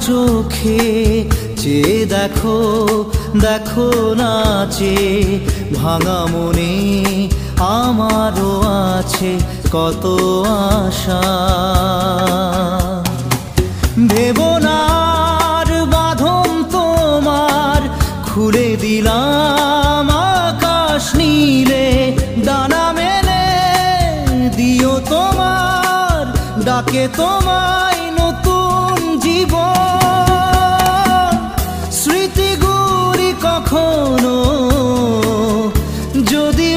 চোখে চেয়ে দেখো, দেখো নাচে ভাঙা মনে আমারও আছে কত আশা। ভেবনার বাঁধন তোমার খুলে দিলাম আকাশ নীলে, ডানা মেলে দিও তোমার ডাকে তোমায় নতুন জীবন। স্মৃতিগুলি কখনো যদি